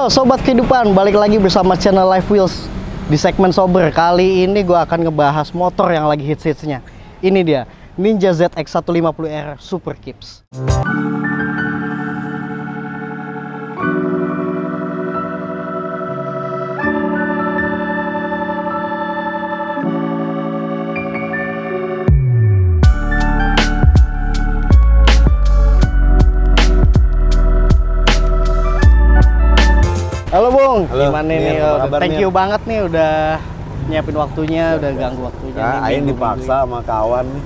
Halo Sobat Kehidupan, balik lagi bersama channel Live Wheels. Di segmen Sober, kali ini gue akan ngebahas motor yang lagi hits-hitsnya. Ini dia, Ninja ZX 150R Super Kips. Halo Bung, halo, gimana nih? Thank you banget nih udah nyiapin waktunya, udah ganggu waktunya. Nah, Aing dipaksa sama kawan nih.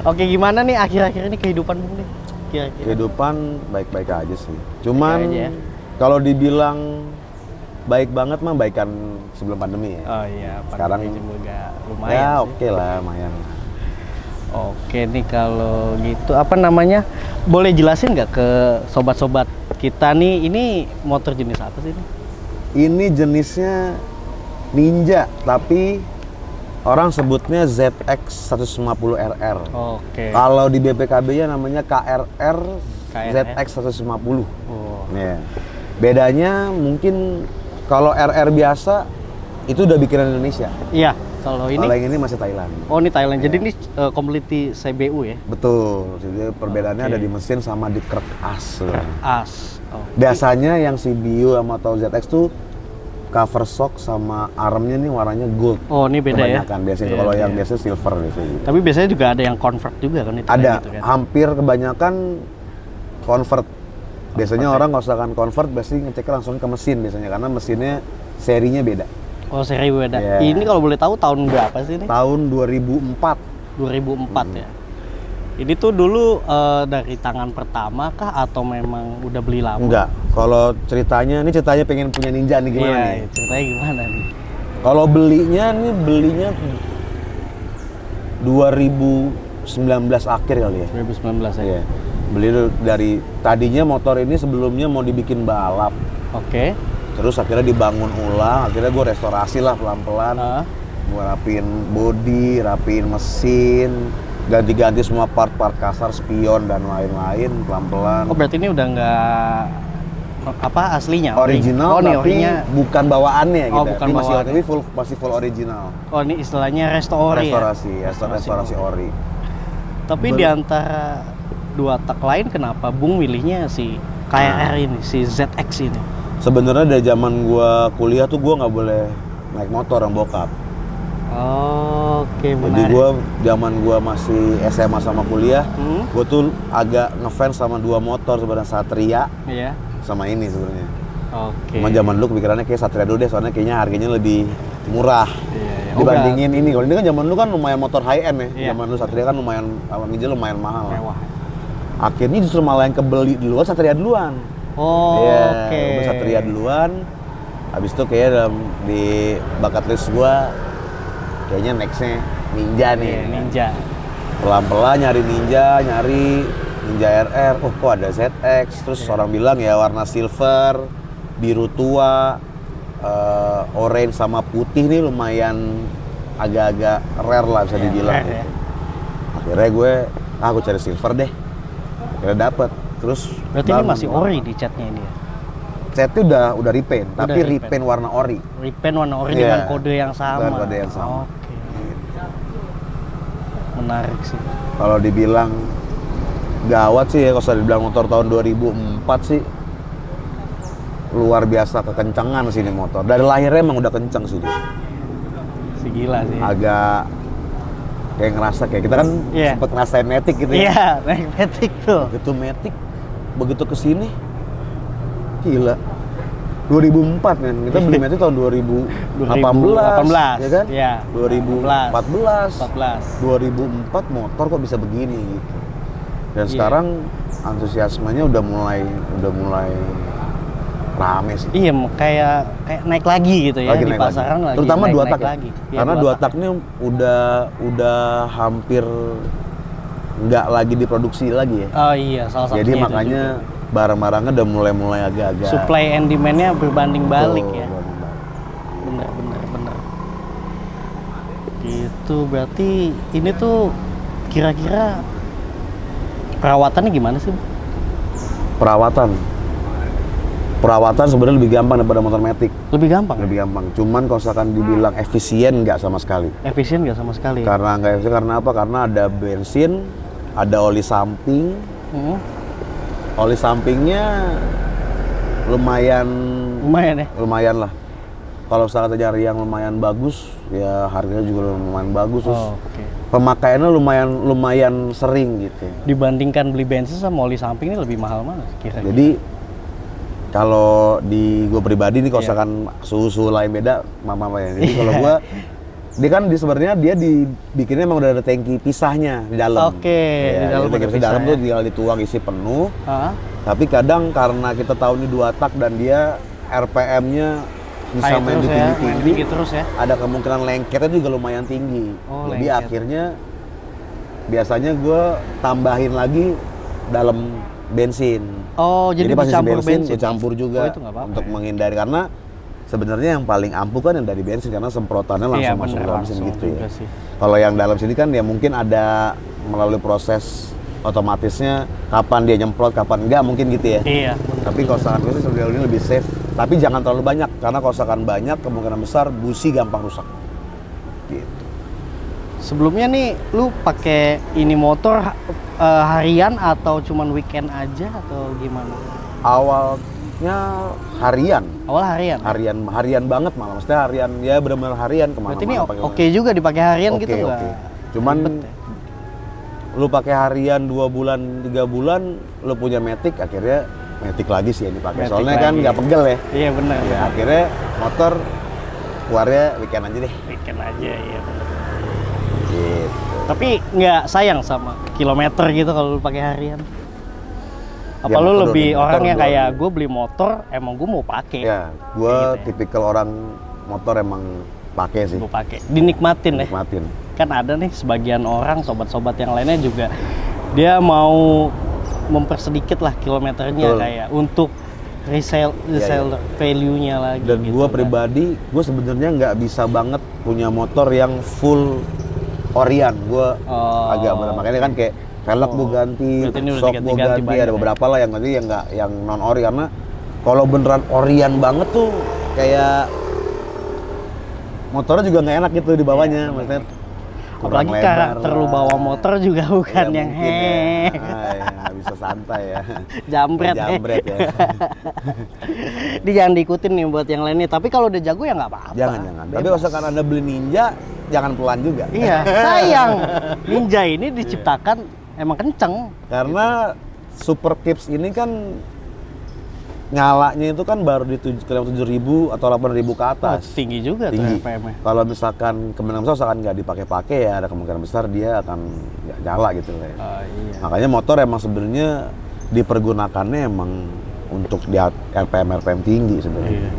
Oke, gimana nih akhir-akhir ini kehidupan Bung nih? Kira-kira. Kehidupan baik-baik aja sih. Cuman Baik aja ya? kalau dibilang baik banget mah baikan sebelum pandemi ya. Oh iya, Sekarang juga lumayan. Ya sih. oke lah, lumayan. Oke nih kalau gitu apa namanya? Boleh jelasin nggak ke sobat-sobat kita nih, ini motor jenis apa sih ini? Ini jenisnya Ninja, tapi orang sebutnya ZX 150RR. Oke. Kalau di BPKB-nya namanya KRR KRR. ZX 150. Oh. Ya. Bedanya mungkin kalau RR biasa itu udah bikinan Indonesia. Iya, kalau ini. Kalau yang ini masih Thailand. Oh, ini Thailand. Jadi Ya. ini completely CBU ya? Betul. Jadi perbedaannya Oke. ada di mesin sama di krek as. As. Oh. Biasanya yang CBU sama atau ZX tuh cover shock sama armnya nih warnanya gold. Oh, ini beda ya? Kebanyakan biasanya Iya, kalau iya. yang biasa silver biasanya gitu. Tapi biasanya juga ada yang convert juga kan itu? Ada, gitu kan? hampir kebanyakan convert. Biasanya Convert, orang kalau misalkan convert pasti ngecek langsung ke mesin biasanya karena mesinnya serinya beda. Oh, seri beda. Iya. Ini kalau boleh tahu tahun berapa sih ini? Tahun 2004. 2004 ya. Ini tuh dulu dari tangan pertama kah atau memang udah beli lama? Enggak. Kalau ini ceritanya pengen punya Ninja nih gimana Iya, nih? ceritanya gimana nih? Kalau belinya 2019 akhir kali ya. 2019 ya. Iya. Beli dari tadinya motor ini sebelumnya mau dibikin balap. Oke. Terus akhirnya dibangun ulang, akhirnya gue restorasi lah pelan-pelan. Gue rapiin bodi, rapiin mesin, ganti-ganti semua part-part kasar, spion dan lain-lain pelan-pelan. Oh, berarti ini udah nggak apa aslinya? Original Oh, ini tapi orinya. bukan bawaannya Oh, gitu. bukan Ini bawaannya. masih full original. Oh, ini istilahnya restorasi ya? Restorasi ori. Tapi di antara dua tak lain kenapa Bung milihnya si KRR ini, si ZX ini? Sebenarnya dari zaman gua kuliah tuh gua nggak boleh naik motor yang bokap. Oke, Jadi menarik. zaman gua masih SMA sama kuliah, Hmm? gua tuh agak ngefans sama dua motor sebenarnya, Satria Iya. sama ini sebenarnya. Oke. Cuma zaman dulu kepikirannya kayak Satria dulu deh, soalnya kayaknya harganya lebih murah. Iya, iya. Dibandingin ini. Kalau ini kan zaman dulu kan lumayan motor high end ya. Iya. Zaman dulu Satria kan lumayan Ninja lumayan mahal. Mewah. Akhirnya justru malah yang kebeli duluan Satria duluan. Oh, Iya, oke. gua Satria duluan. Habis itu kayak di bakat list gua kayaknya nextnya Ninja nih. Iya, Ninja. Pelan-pelan nyari Ninja RR. Oh, kok ada ZX. Terus orang bilang ya warna silver, biru tua, orange sama putih nih lumayan agak-agak rare lah bisa dibilang. rare, ya. Akhirnya gue cari silver deh. Akhirnya dapet. Terus Berarti ini masih ori di catnya ini ya? catnya udah repaint, tapi repaint. repaint warna ori. Repaint warna ori Iya, dengan kode yang sama. dengan kode yang sama. Oke. Menarik sih. Kalau dibilang gawat sih ya, kalau saya dibilang motor tahun 2004 sih luar biasa kekencangan sih ini motor. Dari lahirnya emang udah kenceng sih dia. Si gila sih. Agak kayak ngerasa kayak kita kan Iya. sempet ngerasain Matic gitu ya. Iya, naik Matic tuh. Begitu Matic, begitu kesini gila. 2004 kan, kita beli Matic tahun 2018 ya kan? Iya. 2014 14. 2004 motor kok bisa begini gitu. Dan Iya. sekarang antusiasmenya udah mulai rame sih. Iya, kayak naik lagi gitu ya Lagi di naik pasaran lagi. Terutama naik, dua naik tak ya. lagi. Iya, Karena dua tak ini udah hampir nggak lagi diproduksi lagi ya. Oh iya, salah satunya Jadi itu makanya juga. barang-barangnya udah mulai agak-agak Supply and demand-nya berbanding balik Betul, ya. benar. Bener. Gitu, berarti ini tuh kira-kira perawatannya gimana sih? Perawatan. Perawatan sebenarnya lebih gampang daripada motor matic. Lebih gampang. Lebih gampang. Cuman kalau misalkan dibilang efisien nggak sama sekali. Efisien nggak sama sekali. Karena nggak efisien karena apa? Karena ada bensin, ada oli samping. Oli sampingnya lumayan Lumayan ya. lumayan lah. Kalau misalkan kita cari yang lumayan bagus, ya harganya juga lumayan bagus. Terus Oke. pemakaiannya lumayan sering gitu. Dibandingkan beli bensin sama oli samping ini lebih mahal mana kira-kira? Jadi kalau di gue pribadi nih, kalau Iya. misalkan suhu lain beda, mama ya. Jadi kalau gue, dia kan sebenarnya dia dibikinnya emang udah ada tangki pisahnya di dalam. Oke, Ya, di dalam tangki ada pisah di dalam pisah tuh ya. tinggal dituang isi penuh. Hah? Tapi kadang karena kita tahu ini 2 tak dan dia RPM-nya bisa High main terus di ya, main tinggi-tinggi, tinggi terus ya. ada kemungkinan lengketnya juga lumayan tinggi. Oh, Jadi lengket. akhirnya biasanya gue tambahin lagi dalam bensin. Oh, jadi pas isi dicampur bensin. gue campur juga Oh, itu nggak apa-apa untuk ya. menghindari, karena sebenarnya yang paling ampuh kan yang dari bensin karena semprotannya langsung Iya, masuk bener, ke bensin langsung gitu juga ya. sih. Kalau yang dalam sini kan ya mungkin ada melalui proses otomatisnya kapan dia nyemprot, kapan enggak mungkin gitu ya. Iya. Tapi kalau misalkan gue sih sebenarnya ini lebih safe. Tapi jangan terlalu banyak karena kalau misalkan banyak kemungkinan besar busi gampang rusak. Gitu. Sebelumnya nih, lu pakai ini motor harian atau cuman weekend aja atau gimana? Awalnya harian. Awal harian. Harian banget malah, maksudnya harian ya benar-benar harian kemana-mana. Berarti ini pakai oke juga dipakai harian Oke, gitu nggak? oke. Cuman ribet ya? lu pakai harian 2 bulan 3 bulan lu punya matic, akhirnya matic lagi sih yang dipakai. Matic Soalnya kan lagi. nggak pegel ya. Iya benar. Ya akhirnya motor keluarnya weekend aja deh. Weekend aja ya. Gitu. Tapi nggak sayang sama kilometer gitu kalau lu pakai harian? Apa Ya, lu motor lebih motor orang yang gua- kayak gue beli motor emang gue mau pakai? Ya, gue Kayak gitu ya. tipikal orang motor emang pakai sih. Gue pakai, dinikmatin ya. Nikmatin. Kan ada nih sebagian orang, sobat-sobat yang lainnya juga dia mau mempersedikit lah kilometernya Betul. kayak untuk resale value-nya lagi. Dan gitu gue kan. pribadi, gue sebenarnya nggak bisa banget punya motor yang full orian. Gue Oh. agak berat, makanya kan kayak velg gue ganti, Berarti ini udah shock gue diganti-ganti ganti, banyak ada ya? beberapa lah yang nanti yang non ori, karena kalau beneran orian banget tuh kayak motornya juga nggak enak gitu di bawahnya, Iya, maksudnya kurang Apalagi lebar karakter lu lah. bawa motor juga bukan Ya, yang mungkin ya. heh. Ya, nggak bisa santai ya. Jambret, Jambret ya. Dia jangan diikutin nih buat yang lainnya. Tapi kalau udah jago ya nggak apa-apa. Jangan. Tapi Bebas. kalau misalkan Anda beli Ninja, jangan pelan juga. Iya, sayang. Ninja ini diciptakan emang kenceng. Karena Super Tips ini kan nyalanya itu kan baru di 7.000 atau 8.000 ke Oh, atas. tinggi juga Tinggi. tuh RPM-nya. Kalau misalkan kemungkinan besar misalkan nggak dipakai-pakai ya ada kemungkinan besar dia akan nggak nyala gitu lah ya. Oh, iya. Makanya motor emang sebenarnya dipergunakannya emang untuk di RPM tinggi sebenarnya. Iya.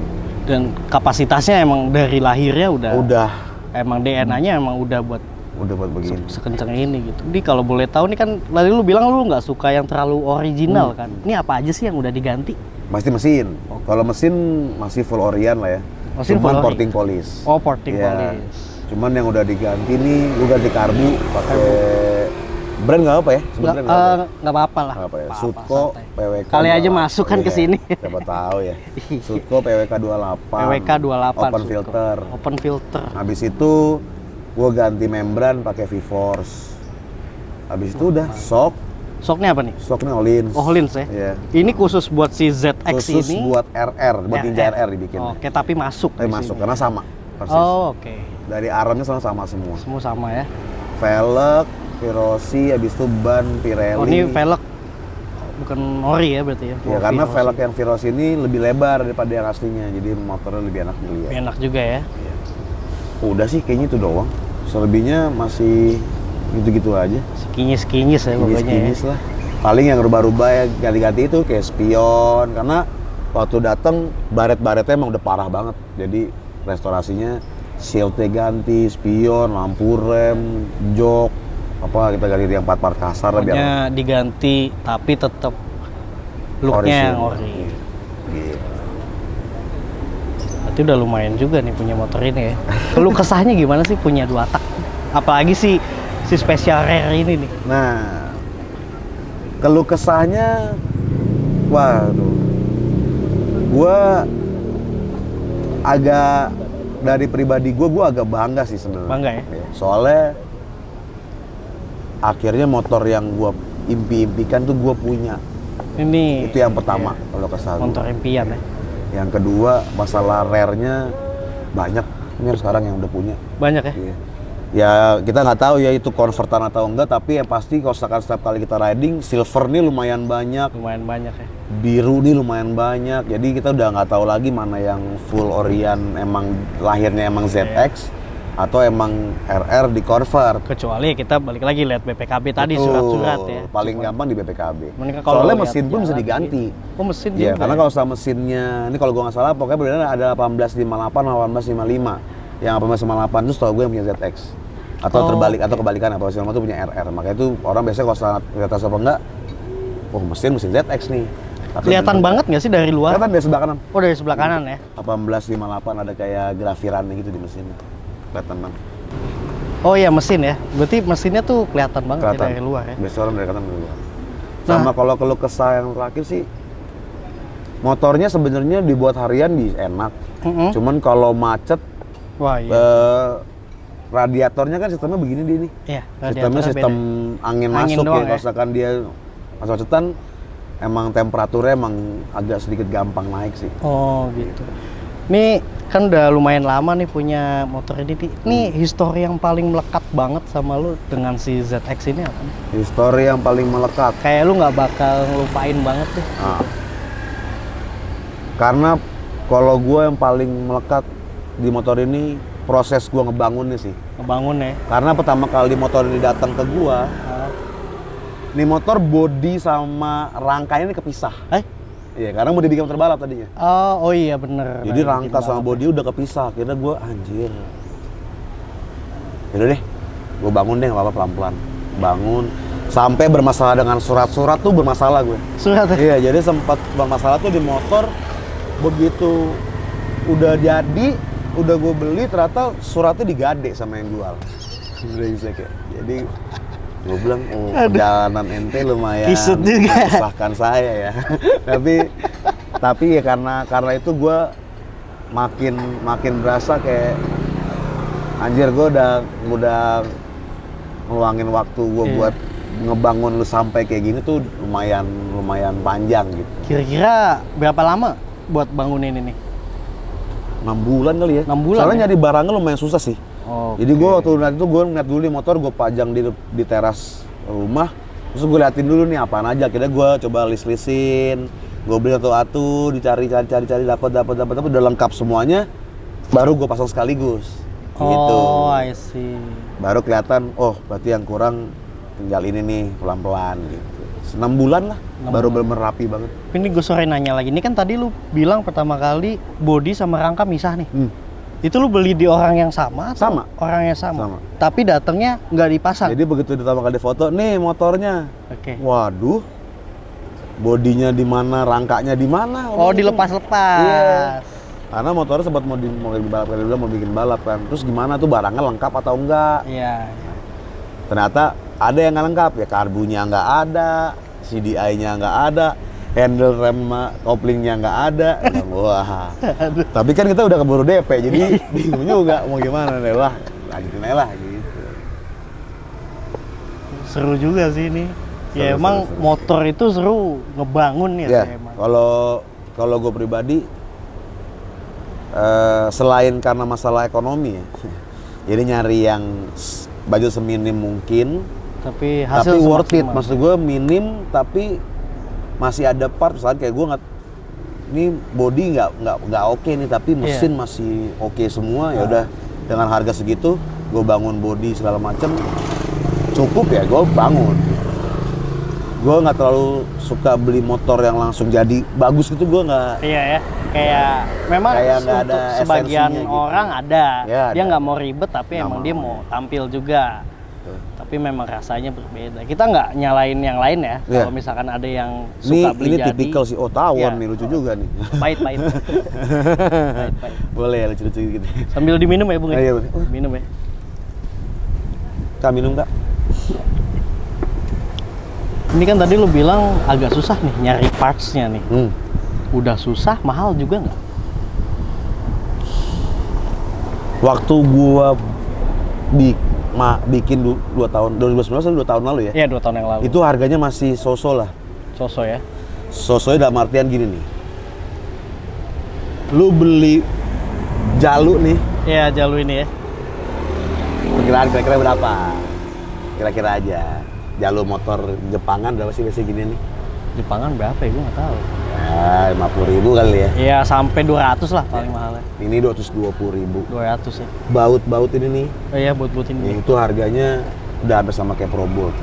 Dan kapasitasnya emang dari lahirnya udah emang DNA-nya emang udah buat Udah buat begini. sekencang ini gitu. Jadi kalau boleh tahu nih kan tadi lu bilang lu nggak suka yang terlalu original kan. Ini apa aja sih yang udah diganti? Pasti mesin. Kalau mesin masih full orian lah ya. Mesin Cuman full ori. porting polish. Oh, porting Iya. polish. Cuman yang udah diganti nih, gue ganti karbu pakai brand nggak apa ya? Sebenarnya nggak apa. Nggak apa-apa lah. Nggak apa ya? Apa-apa, Sutco santai. PWK. Kali aja 28. masuk kan ke Iya, sini. Siapa tahu ya. Sutco PWK 28. PWK 28 Open Sutco. filter. Open filter. Habis itu gue ganti membran pakai V-Force. Habis itu udah shock. Shocknya apa nih? Shocknya Olins. Oh, Lins ya? Iya. Ini khusus buat si ZX Khusus ini. buat RR, buat Ninja RR dibikin. Oke, tapi masuk. Tapi di masuk sini. karena sama persis. Oh, oke. Dari armnya sama semua. Semua sama ya. Velg, Virosi, habis itu ban Pirelli. Oh, ini velg bukan ori ya berarti ya? Ya Oh, karena Virosi. velg yang Virosi ini lebih lebar daripada yang aslinya, jadi motornya lebih enak dilihat. Enak juga ya. Udah sih kayaknya itu doang. Selebihnya masih gitu-gitu aja. Sekinyis-kinyis ya pokoknya ya. Kinis lah. Paling yang rubah-rubah ya ganti-ganti itu kayak spion, karena waktu datang baret-baretnya emang udah parah banget. Jadi restorasinya shieldnya ganti, spion, lampu rem, jok, apa kita ganti yang part-part kasar lah biar Pokoknya diganti tapi tetap looknya yang original. ori. Gitu. Berarti udah lumayan juga nih punya motor ini ya. Keluh kesahnya gimana sih punya 2 tak? Apalagi si special rare ini nih. Nah, keluh kesahnya, waduh, Gua agak dari pribadi gue agak bangga sih sebenarnya. Bangga ya? Soalnya akhirnya motor yang gue impi-impikan tuh gue punya. Ini Itu yang pertama kalau kesal. motor impian ya. Yang kedua masalah rare-nya banyak. Ini sekarang yang udah punya. Banyak ya? Iya. Ya kita nggak tahu ya itu konvertan atau enggak, tapi yang pasti kalau setiap kali kita riding, silver nih lumayan banyak, Lumayan banyak ya. biru nih lumayan banyak. Jadi kita udah nggak tahu lagi mana yang full Orion emang lahirnya emang ZX atau emang RR di convert. Kecuali kita balik lagi lihat BPKB tadi, Betul. surat-surat ya. Paling gampang di BPKB. Mereka kalau Soalnya lihat mesin pun bisa jalan diganti. Oh mesin Iya, juga karena ya? kalau sama mesinnya, ini kalau gua nggak salah pokoknya benar ada 1858 sama 1855. Yang 1858 itu setahu gue yang punya ZX. Atau terbalik atau kebalikan, apa itu punya RR. Makanya itu orang biasanya kalau salah di atas apa enggak, oh mesin ZX nih. Tapi Kelihatan banget nggak sih dari luar? Kelihatan dari sebelah kanan. Oh dari sebelah kanan ya? 1858 ada kayak grafirannya gitu di mesinnya. Kelihatan banget. Oh iya mesin ya, berarti mesinnya tuh kelihatan banget ya Kelihatan. dari luar ya? Biasanya orang dari kanan dari luar. Sama kalau keluh kesah yang terakhir sih, motornya sebenarnya dibuat harian enak. Cuman kalau macet, Wah iya. radiatornya kan sistemnya begini dia nih. Iya, Sistemnya radiatornya sistem beda. angin Angin masuk doang ya. ya? Kalau misalkan dia macetan, emang temperaturnya emang agak sedikit gampang naik sih. Oh gitu. Ini kan udah lumayan lama nih punya motor ini. Ini histori yang paling melekat banget sama lu dengan si ZX ini apa nih? Histori yang paling melekat. Kayak lu nggak bakal ngelupain banget tuh. Nah, karena kalau gue yang paling melekat di motor ini proses gue ngebangunnya sih. Ngebangun ya. Karena pertama kali motor ini datang ke gue, ini motor bodi sama rangkanya ini kepisah. Iya, karena mau dibikin motor balap tadinya. Oh iya bener. Jadi rangka sama bodi udah kepisah. Akhirnya gue anjir. Yaudah deh, gue bangun deh nggak apa-apa pelan-pelan. Bangun. Sampai bermasalah dengan surat-surat tuh bermasalah gue. Surat ya? Iya, jadi sempat bermasalah tuh di motor. Begitu udah jadi, udah gue beli ternyata suratnya digade sama yang jual. Brengsek ya. Jadi gue bilang, oh perjalanan ente lumayan Kisut juga. menyusahkan saya ya. tapi ya karena itu gue makin berasa kayak anjir, gue udah ngeluangin waktu gue buat ngebangun lu sampai kayak gini tuh lumayan panjang gitu. Kira-kira berapa lama buat bangunin ini? 6 bulan kali ya. 6 bulan Soalnya ya? nyari barangnya lumayan susah sih. Oh. Jadi gue waktu nanti tuh gue ngeliat dulu nih motor, gue pajang di teras rumah, terus gue liatin dulu nih apaan aja. Akhirnya gue coba list-listin, gue beli satu-satu, dicari, dapat, udah lengkap semuanya, baru gue pasang sekaligus. Gitu. Oh, I see. Baru kelihatan, oh berarti yang kurang tinggal ini nih pelan-pelan gitu. 6 bulan lah, baru bener rapi banget. Ini gue sore nanya lagi, ini kan tadi lu bilang pertama kali bodi sama rangka misah nih. Itu lu beli di orang yang sama? Atau Sama. Orang yang sama. Sama. Tapi datangnya nggak dipasang. Jadi begitu pertama kali foto, nih motornya. Oke. Waduh, bodinya di mana, rangkanya di mana? Oh, dilepas-lepas. Iya. Karena motornya sempat mau balap kali dulu, mau bikin balap kan. Terus gimana tuh barangnya lengkap atau enggak? Iya. Ternyata ada yang nggak lengkap, ya karbunya nggak ada, CDI-nya nggak ada, handle rem koplingnya nggak ada. Wah. Tapi kan kita udah keburu DP, jadi bingung juga mau gimana deh. Wah, lanjutin aja lah gitu. Seru juga sih ini. Ya Seru, emang seru. motor itu seru ngebangun ya, Ya, sih emang. kalau gue pribadi, selain karena masalah ekonomi ya, jadi nyari yang budget seminim mungkin, Tapi hasil tapi worth it. semaksimal. Maksud gue minim, tapi masih ada part. Misalnya kayak gue nggak, ini body nggak oke nih, tapi mesin masih oke semua. Ya udah dengan harga segitu, gue bangun body segala macem, cukup ya gue bangun. Gue nggak terlalu suka beli motor yang langsung jadi bagus gitu, gue nggak. Iya ya, kayak memang Kayak nggak untuk ada sebagian esensinya gitu. orang ada. Ya, Dia ada. nggak mau ribet, tapi Nggak emang mau, dia ya. mau tampil juga. Tapi memang rasanya berbeda. Kita nggak nyalain yang lain ya. Iya. Kalau misalkan ada yang suka beli Ini jadi. tipikal sih. Oh tawon Iya. nih, lucu juga nih. Pahit. Pahit. Boleh ya lucu-lucu gitu. Sambil diminum ya Bung ya? Iya, Bung. Minum ya. Kak minum kak? Ini kan tadi lu bilang agak susah nih nyari parts-nya nih. Udah susah, mahal juga nggak? Waktu gua bikin 2 tahun 2019 2 tahun lalu ya. Iya, 2 tahun yang lalu. Itu harganya masih so-so lah. So-so ya. So-sonya dalam artian gini nih. Lu beli Jalu nih, Iya, Jalu ini ya. perkiraan kira-kira berapa? Kira-kira aja. Jalu motor Jepangan berapa sih biasanya gini nih? Jepangan berapa ya? Gue nggak tahu. Ya, 50.000 kali ya. Iya, sampai 200 lah paling mahalnya. Ini 220.000. 200 ya. Baut-baut ini nih, Oh iya, buat ini. itu harganya udah hampir sama kayak Probolt.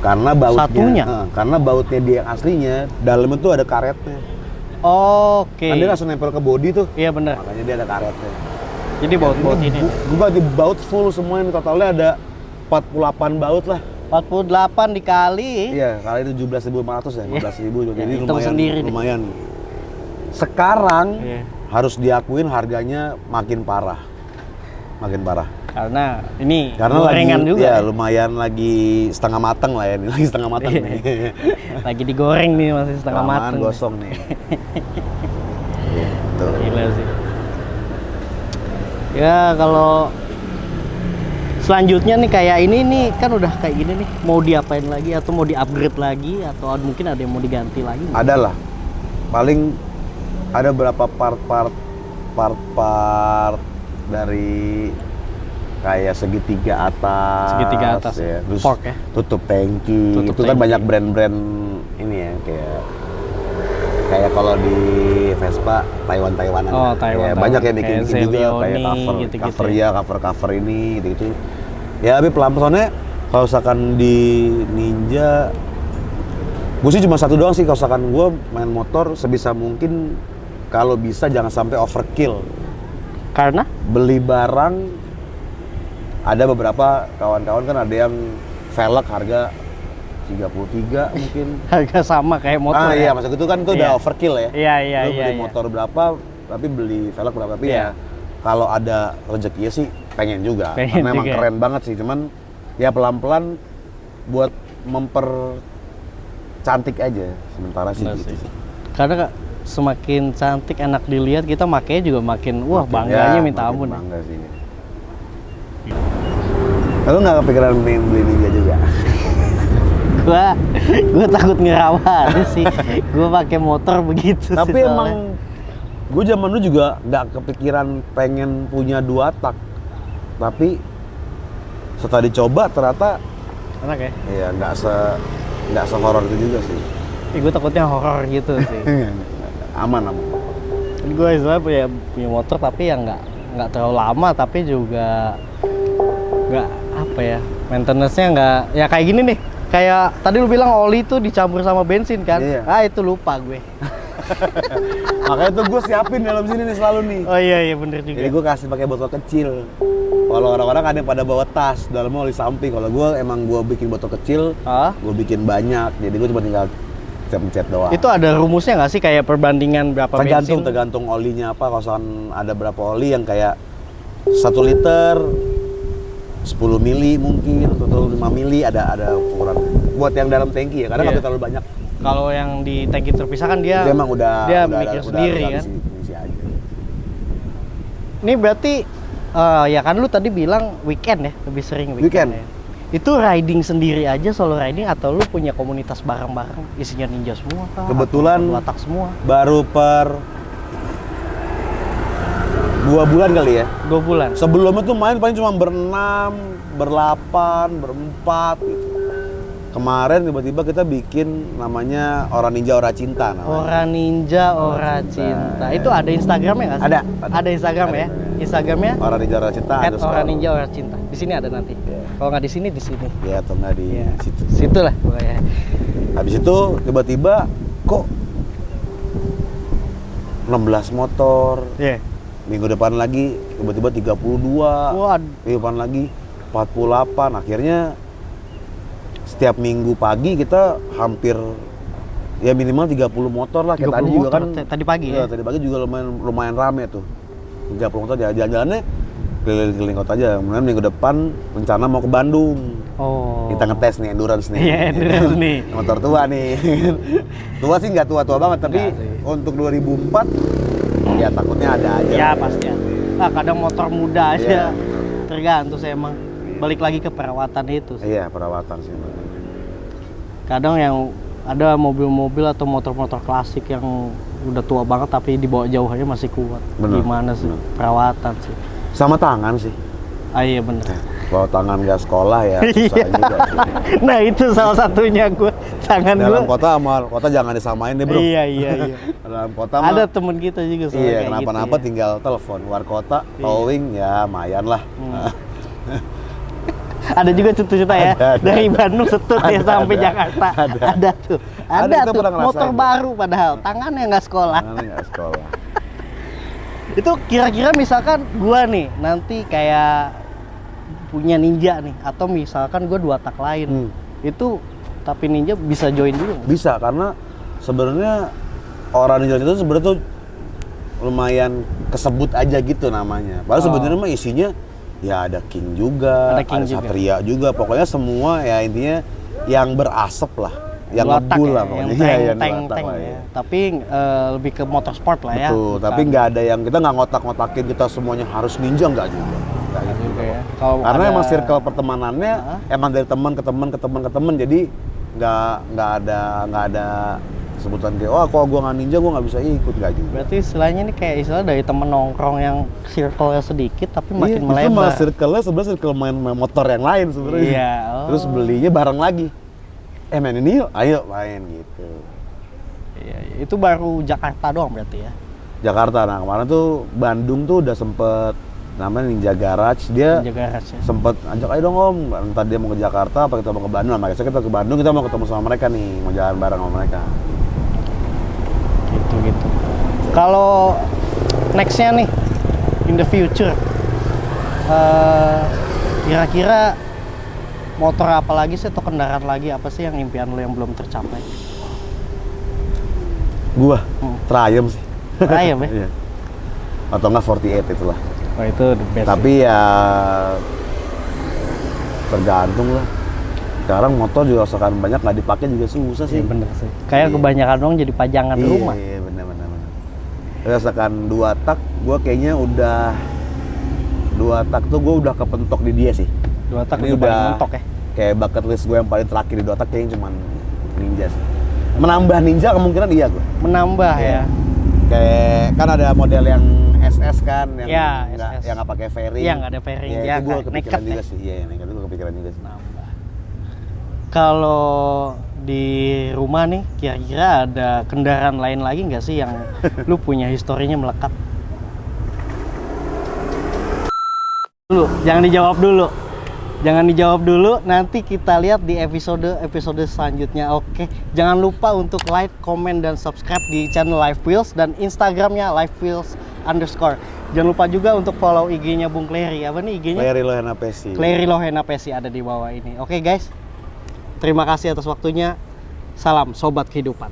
Karena bautnya, Satunya? Karena bautnya dia yang aslinya, dalamnya tuh ada karetnya. Oke. Kan dia langsung nempel ke body tuh, Iya bener. makanya dia ada karetnya. Jadi baut-baut ini. Gue ganti baut full semuanya, totalnya ada 48 baut lah. 48 dikali. Iya, kali itu 17.500 ya, 15.000. Ya, Jadi hitung lumayan, sendiri nih. lumayan. Sekarang Iya. harus diakuin harganya makin parah. Makin parah. Karena ini Karena gorengan lagi, juga. ya lumayan lagi setengah matang lah ya, ini lagi setengah matang Iya. nih. Lagi digoreng nih, masih setengah Kelamaan mateng. gosong nih. Gitu. Gila sih. Ya kalau selanjutnya nih kayak ini nih kan udah kayak gini nih, mau diapain lagi atau mau di-upgrade lagi atau mungkin ada yang mau diganti lagi? Ada lah. Paling ada berapa part dari kayak segitiga atas. Segitiga atas, ya. Terus fork ya? tutup tangki. Tutup itu kan tangki. banyak brand-brand ini ya, kayak kalau di Vespa Taiwan-Taiwanan. Oh, lah. Taiwan, Ya, Taiwan. banyak yang bikin Kayak gitu juga, kayak Zelioni, gitu-gitu ya. cover ini gitu. Ya, tapi pelan-pelannya kalau misalkan di Ninja, gue sih cuma satu doang sih, kalau misalkan gue main motor sebisa mungkin kalau bisa jangan sampai overkill. Karena Beli barang, ada beberapa kawan-kawan kan ada yang velg harga 33 mungkin. harga sama kayak motor Iya, ya? maksud itu kan itu udah Iya. overkill ya. Iya, iya, Lu iya. beli iya. motor berapa, tapi beli velg berapa, tapi Iya. ya kalau ada rezekinya sih pengen juga. Pengen Karena emang juga. keren banget sih, cuman ya pelan-pelan buat cantik aja sementara sih Benar gitu sih. sih. Karena semakin cantik enak dilihat, kita makanya juga makin wah Makin- bangganya ya, minta makin ampun ya. bangga sih. Lalu nggak kepikiran pengen beli Ninja juga? Gua takut ngerawat sih. Gua pakai motor begitu Tapi sih emang soalnya. gue zaman dulu juga nggak kepikiran pengen punya 2 tak. Tapi setelah dicoba ternyata enak ya. ya nggak se-horor itu juga sih. Gue takutnya horor gitu sih. aman. Gue sebenarnya punya motor tapi yang nggak terlalu lama, tapi juga nggak apa ya, maintenance-nya nggak ya kayak gini nih. Kayak tadi lu bilang oli tuh dicampur sama bensin kan? Iya. Ah itu lupa gue. Makanya tuh gue siapin dalam sini nih selalu nih. Oh iya bener juga. Jadi gue kasih pakai botol kecil. Kalau orang-orang ada yang pada bawa tas, dalamnya oli samping. Kalau gue emang gue bikin botol kecil, Ah? gue bikin banyak. Jadi gue cuma tinggal pencet doang. Itu ada rumusnya nggak sih kayak perbandingan berapa bensin? Tergantung olinya apa. Kalau misalkan ada berapa oli yang kayak 1 liter 10 mili mungkin atau 5 mili ada ukuran buat yang dalam tangki ya, karena nggak Iya. terlalu banyak. Kalau yang di tangki terpisah kan dia Itu emang udah mikir sendiri kan. isi aja. Ini berarti ya kan lu tadi bilang weekend ya, lebih sering Weekend. ya. Itu riding sendiri aja, solo riding, atau lu punya komunitas bareng-bareng isinya Ninja semua kah? Kebetulan- Atau 2 tak semua? Baru per 2 bulan kali ya. 2 bulan. Sebelumnya tuh main paling cuma berenam, berlapan, berempat gitu. Kemarin tiba-tiba kita bikin namanya Ora Ninja Ora Cinta namanya. Ora Ninja Ora Cinta. Itu ada Instagramnya nggak sih? Ada. Ada Instagram Ada. ya? Instagramnya Ora Ninja Ora Cinta @Ora Ninja Ora Cinta. Di sini ada nanti. Iya. Kalau nggak di sini, di sini. Ya atau nggak di Iya. situ. Situ lah pokoknya. Habis itu tiba-tiba kok 16 motor. Iya. Minggu depan lagi tiba-tiba 32. Wah, Minggu depan lagi 48. Akhirnya setiap minggu pagi kita hampir ya minimal 30 motor lah. Kayak 30 tadi juga motor kan tadi pagi iya, ya. tadi pagi juga lumayan rame tuh. 30 motor jalan-jalannya keliling-keliling kota aja. Kemudian minggu depan rencana mau ke Bandung. Oh. Kita ngetes nih endurance nih. Iya, endurance nih. Motor tua nih. Tua sih nggak tua-tua banget, tapi Nggak sih. untuk 2004 ya takutnya ada aja. Ya pasti ada. Nah, kadang motor muda aja. Iya. Tergantung sih emang. Balik lagi ke perawatan itu sih. Iya, perawatan sih. Kadang yang ada mobil-mobil atau motor-motor klasik yang udah tua banget tapi dibawa jauh aja masih kuat. Bener, Gimana sih? bener. Perawatan sih. Sama tangan sih. Ah iya bener. Kalau tangan nggak sekolah ya susah juga sih. Nah itu salah satunya gue. Tangan gue. Dalam kota sama kota jangan disamain deh, Bro. Iya. Dalam kota mah Ada temen kita juga soalnya iya, kayak kenapa-napa gitu ya. tinggal telepon. Luar kota, Iya. towing ya lumayan lah. Ada juga cerita ya. Ada. Dari Bandung setut ya Ada, sampai ada. Jakarta. Ada. Tuh. Ada, Ada kita tuh. pernah ngerasain Motor tuh. baru padahal. Tangannya nggak sekolah. Tangannya nggak sekolah. Itu kira-kira misalkan gua nih nanti kayak punya Ninja nih atau misalkan gua 2 tak lain. Itu tapi Ninja bisa join juga nggak? Bisa karena sebenarnya orang Ninja itu sebenarnya tuh lumayan kesebut aja gitu namanya. Padahal sebenarnya mah isinya ya ada King juga, Ada King ada juga. Satria juga. Pokoknya semua ya intinya yang berasap lah, yang Dua tak ngebul ya, lah yang pokoknya. tank, Iya, yang tank, dua tak tank lah, ya. ya. Tapi lebih ke motorsport lah ya. Betul, tapi nggak ada yang kita nggak ngotak-ngotakin kita semuanya harus Ninja nggak juga. Nggak gitu. juga ya. Kalau Karena ada- emang circle pertemanannya emang dari teman ke teman ke teman ke teman, jadi nggak ada sebutan kayak oh kalau gua nggak Ninja gua nggak bisa ikut, nggak juga. Berarti istilahnya ini kayak istilah dari temen nongkrong yang circle-nya sedikit tapi makin Iya, justru melebar. malah circle-nya sebenarnya circle main motor yang lain sebenarnya. Iya, oh. Terus belinya bareng lagi. Main ini yuk, ayo main gitu. Iya, itu baru Jakarta doang berarti ya. Jakarta, nah kemarin tuh Bandung tuh udah sempet namanya Ninja Garage, dia Jaga rahasia. sempet ajak ayo dong om, entar dia mau ke Jakarta apa kita mau ke Bandung, nah makanya kita ke Bandung kita mau ketemu sama mereka nih, mau jalan bareng sama mereka. Gitu. Kalau nextnya nih in the future, kira-kira motor apa lagi sih atau kendaraan lagi apa sih yang impian lo yang belum tercapai? Gua, Triumph sih. Triumph ya? Iya. Atau enggak 48 itulah. Oh itu the best. Tapi ya tergantung lah. Sekarang motor juga sekarang banyak nggak dipakai juga susah sih. Iya bener sih. Kayak Iya. kebanyakan dong jadi pajangan Iya, rumah. Iya benar. Rasakan 2 tak, gue kayaknya udah 2 tak tuh gue udah kepentok di dia sih. 2 tak Ini udah paling mentok ya. Kayak bucket list gue yang paling terakhir di 2 tak kayaknya cuman Ninja sih. Menambah Ninja kemungkinan iya gue. Menambah Iya. ya. Kayak kan ada model yang SS kan yang Iya, nggak SS. yang nggak pakai fairing. Iya, nggak ada fairing. Iya, Iya, itu gue kayak kepikiran naked juga ya. sih. Iya, naked itu gue kepikiran juga sih. Nambah. Kalau di rumah nih kira-kira ada kendaraan lain lagi nggak sih yang lu punya historinya melekat? Dulu, jangan dijawab dulu. Jangan dijawab dulu, nanti kita lihat di episode selanjutnya. Oke, jangan lupa untuk like, comment, dan subscribe di channel Live Wheels dan Instagramnya @livewheels_. Jangan lupa juga untuk follow IG-nya Bung Clery. Apa nih IG-nya? Clery Lohena Pesi. Clery Lohena Pesi ada di bawah ini. Oke guys, terima kasih atas waktunya. Salam Sobat Kehidupan.